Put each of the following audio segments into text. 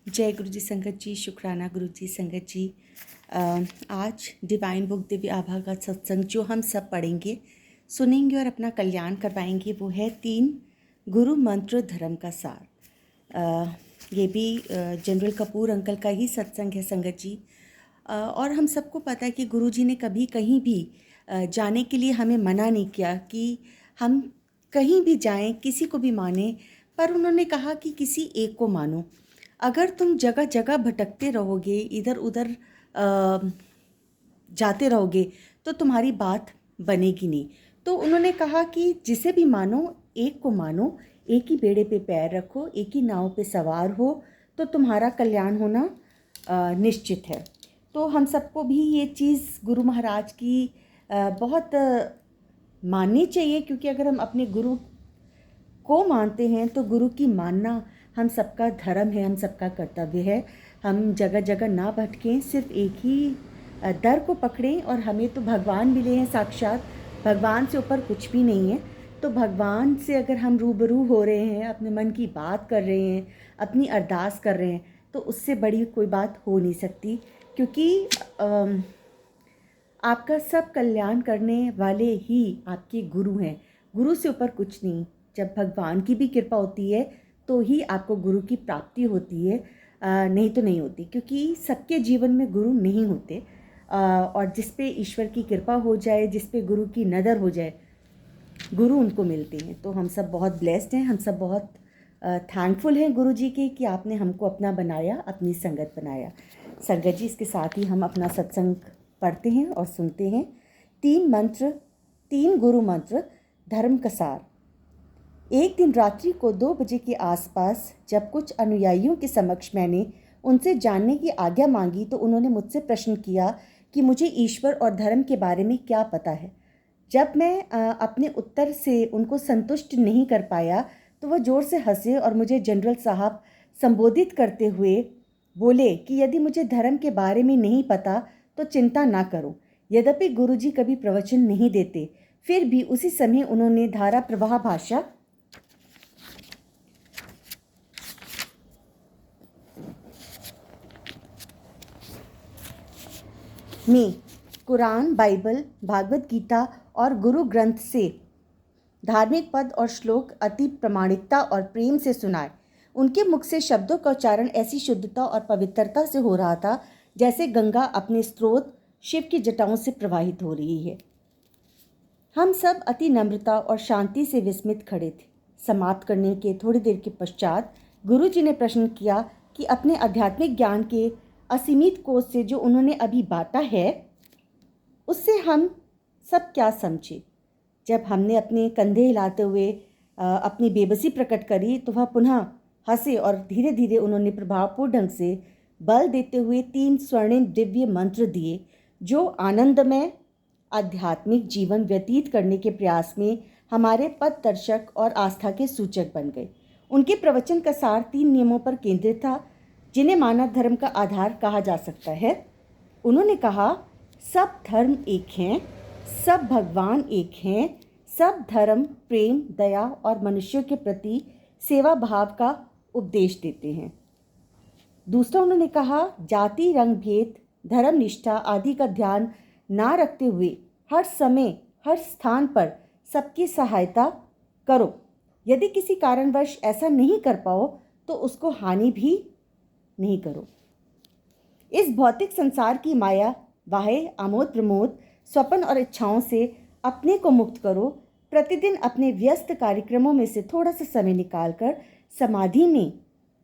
जय गुरु जी संगत जी, शुक्राना गुरु जी संगत जी। आज डिवाइन बुक दिव्य आभा का सत्संग जो हम सब पढ़ेंगे, सुनेंगे और अपना कल्याण करवाएंगे, वो है 3 गुरु मंत्र धर्म का सार। ये भी जनरल कपूर अंकल का ही सत्संग है संगत जी। और हम सबको पता है कि गुरु जी ने कभी कहीं भी जाने के लिए हमें मना नहीं किया कि हम कहीं भी जाएं, किसी को भी माने, पर उन्होंने कहा कि किसी एक को मानो। अगर तुम जगह जगह भटकते रहोगे, इधर उधर जाते रहोगे, तो तुम्हारी बात बनेगी नहीं। तो उन्होंने कहा कि जिसे भी मानो, एक को मानो, एक ही बेड़े पे पैर रखो, एक ही नाव पे सवार हो, तो तुम्हारा कल्याण होना निश्चित है। तो हम सबको भी ये चीज़ गुरु महाराज की बहुत माननी चाहिए, क्योंकि अगर हम अपने गुरु को मानते हैं तो गुरु की मानना हम सबका धर्म है, हम सबका कर्तव्य है। हम जगह जगह ना भटकें, सिर्फ एक ही दर को पकड़ें। और हमें तो भगवान मिले हैं साक्षात, भगवान से ऊपर कुछ भी नहीं है। तो भगवान से अगर हम रूबरू हो रहे हैं, अपने मन की बात कर रहे हैं, अपनी अरदास कर रहे हैं, तो उससे बड़ी कोई बात हो नहीं सकती, क्योंकि आपका सब कल्याण करने वाले ही आपके गुरु हैं। गुरु से ऊपर कुछ नहीं। जब भगवान की भी कृपा होती है तो ही आपको गुरु की प्राप्ति होती है, नहीं तो नहीं होती, क्योंकि सबके जीवन में गुरु नहीं होते। और जिस पे ईश्वर की कृपा हो जाए, जिस पे गुरु की नज़र हो जाए, गुरु उनको मिलते हैं। तो हम सब बहुत ब्लेस्ड हैं, हम सब बहुत थैंकफुल हैं गुरु जी के कि आपने हमको अपना बनाया, अपनी संगत बनाया। संगत जी, इसके साथ ही हम अपना सत्संग पढ़ते हैं और सुनते हैं। 3 गुरु मंत्र धर्म का सार। एक दिन रात्रि को 2 बजे के आसपास जब कुछ अनुयायियों के समक्ष मैंने उनसे जानने की आज्ञा मांगी, तो उन्होंने मुझसे प्रश्न किया कि मुझे ईश्वर और धर्म के बारे में क्या पता है। जब मैं अपने उत्तर से उनको संतुष्ट नहीं कर पाया, तो वह जोर से हंसे और मुझे जनरल साहब संबोधित करते हुए बोले कि यदि मुझे धर्म के बारे में नहीं पता तो चिंता ना करो। यद्यपि गुरुजी कभी प्रवचन नहीं देते, फिर भी उसी समय उन्होंने धारा प्रवाह भाषा में कुरान, बाइबल, भागवत गीता और गुरु ग्रंथ से धार्मिक पद और श्लोक अति प्रामाणिकता और प्रेम से सुनाए। उनके मुख से शब्दों का उच्चारण ऐसी शुद्धता और पवित्रता से हो रहा था जैसे गंगा अपने स्रोत शिव की जटाओं से प्रवाहित हो रही है। हम सब अति नम्रता और शांति से विस्मित खड़े थे। समाप्त करने के थोड़ी देर के पश्चात गुरु जी ने प्रश्न किया कि अपने आध्यात्मिक ज्ञान के असीमित कोष से जो उन्होंने अभी बांटा है, उससे हम सब क्या समझे। जब हमने अपने कंधे हिलाते हुए अपनी बेबसी प्रकट करी, तो वह पुनः हंसे और धीरे धीरे उन्होंने प्रभावपूर्ण ढंग से बल देते हुए 3 स्वर्णिम दिव्य मंत्र दिए, जो आनंदमय आध्यात्मिक जीवन व्यतीत करने के प्रयास में हमारे पथ दर्शक और आस्था के सूचक बन गए। उनके प्रवचन का सार 3 नियमों पर केंद्रित था, जिन्हें मानव धर्म का आधार कहा जा सकता है। उन्होंने कहा, सब धर्म एक हैं, सब भगवान एक हैं, सब धर्म प्रेम, दया और मनुष्यों के प्रति सेवा भाव का उपदेश देते हैं। दूसरा उन्होंने कहा, जाति, रंग भेद, धर्म निष्ठा आदि का ध्यान ना रखते हुए हर समय हर स्थान पर सबकी सहायता करो। यदि किसी कारणवश ऐसा नहीं कर पाओ तो उसको हानि भी नहीं करो। इस भौतिक संसार की माया, वाहे, आमोद प्रमोद, स्वप्न और इच्छाओं से अपने को मुक्त करो। प्रतिदिन अपने व्यस्त कार्यक्रमों में से थोड़ा सा समय निकालकर समाधि में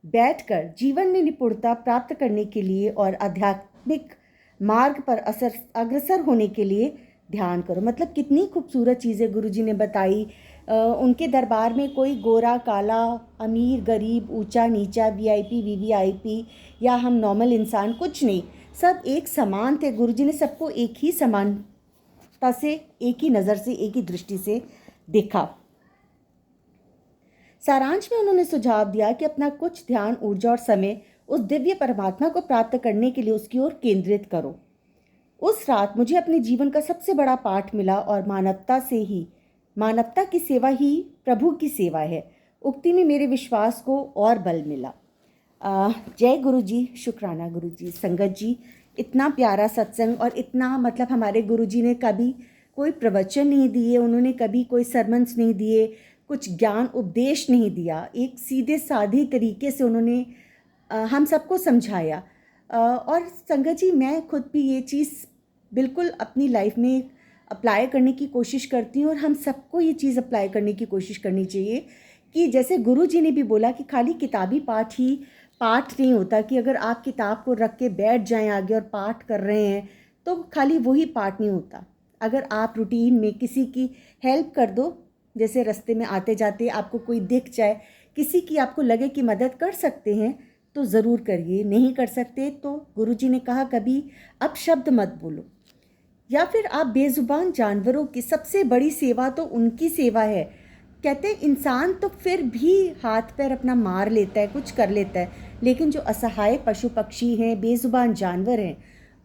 बैठकर जीवन में निपुणता प्राप्त करने के लिए और आध्यात्मिक मार्ग पर अग्रसर होने के लिए ध्यान करो। मतलब कितनी खूबसूरत चीज़ें गुरुजी ने बताई। उनके दरबार में कोई गोरा काला, अमीर गरीब, ऊंचा नीचा, वीआईपी वीवीआईपी या हम नॉर्मल इंसान, कुछ नहीं, सब एक समान थे। गुरुजी ने सबको एक ही समानता से, एक ही नज़र से, एक ही दृष्टि से देखा। सारांश में उन्होंने सुझाव दिया कि अपना कुछ ध्यान, ऊर्जा और समय उस दिव्य परमात्मा को प्राप्त करने के लिए उसकी ओर केंद्रित करो। उस रात मुझे अपने जीवन का सबसे बड़ा पाठ मिला और मानवता की सेवा ही प्रभु की सेवा है उक्ति में मेरे विश्वास को और बल मिला। जय गुरु जी, शुक्राना गुरु जी। संगत जी, इतना प्यारा सत्संग और इतना मतलब हमारे गुरु जी ने कभी कोई प्रवचन नहीं दिए, उन्होंने कभी कोई सरमन्स नहीं दिए, कुछ ज्ञान उपदेश नहीं दिया। एक सीधे साधे तरीके से उन्होंने हम सबको समझाया। और संगत जी, मैं खुद भी ये चीज़ बिल्कुल अपनी लाइफ में अप्लाई करने की कोशिश करती हूँ और हम सबको ये चीज़ अप्लाई करने की कोशिश करनी चाहिए कि जैसे गुरु जी ने भी बोला कि खाली किताबी पाठ ही पाठ नहीं होता, कि अगर आप किताब को रख के बैठ जाएं आगे और पाठ कर रहे हैं तो खाली वही पाठ नहीं होता। अगर आप रूटीन में किसी की हेल्प कर दो, जैसे रास्ते में आते जाते आपको कोई दिख जाए, किसी की आपको लगे कि मदद कर सकते हैं तो ज़रूर करिए। नहीं कर सकते तो गुरु जी ने कहा कभी अपशब्द मत बोलो। या फिर आप बेज़ुबान जानवरों की सबसे बड़ी सेवा तो उनकी सेवा है। कहते हैं इंसान तो फिर भी हाथ पैर अपना मार लेता है, कुछ कर लेता है, लेकिन जो असहाय पशु पक्षी हैं, बेज़ुबान जानवर हैं,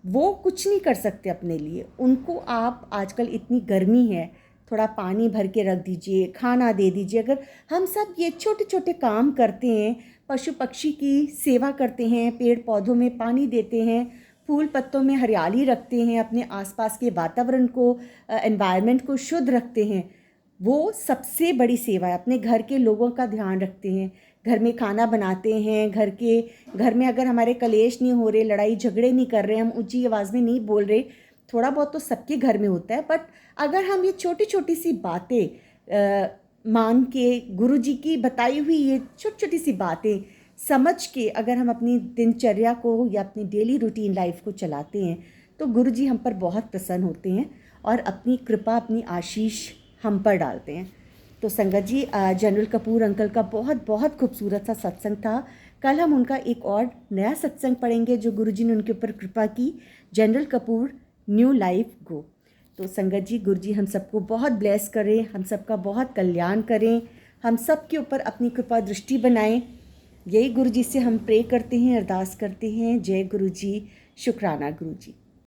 वो कुछ नहीं कर सकते अपने लिए। उनको आप, आजकल इतनी गर्मी है, थोड़ा पानी भर के रख दीजिए, खाना दे दीजिए। अगर हम सब ये छोटे छोटे काम करते हैं, पशु पक्षी की सेवा करते हैं, पेड़ पौधों में पानी देते हैं, फूल पत्तों में हरियाली रखते हैं, अपने आसपास के वातावरण को, एनवायरनमेंट को शुद्ध रखते हैं, वो सबसे बड़ी सेवा है। अपने घर के लोगों का ध्यान रखते हैं, घर में खाना बनाते हैं, घर में अगर हमारे कलेश नहीं हो रहे, लड़ाई झगड़े नहीं कर रहे, हम ऊंची आवाज़ में नहीं बोल रहे, थोड़ा बहुत तो सबके घर में होता है, बट अगर हम ये छोटी छोटी सी बातें मान के, गुरु जी की बताई हुई ये छोटी छोटी सी बातें समझ के अगर हम अपनी दिनचर्या को या अपनी डेली रूटीन लाइफ को चलाते हैं तो गुरु जी हम पर बहुत प्रसन्न होते हैं और अपनी कृपा, अपनी आशीष हम पर डालते हैं। तो संगत जी, जनरल कपूर अंकल का बहुत बहुत खूबसूरत सा सत्संग था। कल हम उनका एक और नया सत्संग पढ़ेंगे जो गुरु जी ने उनके ऊपर कृपा की, जनरल कपूर न्यू लाइफ गो। तो संगत जी, गुरु जी हम सबको बहुत ब्लेस करें, हम सबका बहुत कल्याण करें, हम सब के ऊपर अपनी कृपा दृष्टि बनाएं। यही गुरु जी से हम प्रे करते हैं, अरदास करते हैं। जय गुरु जी, शुक्राना गुरु जी।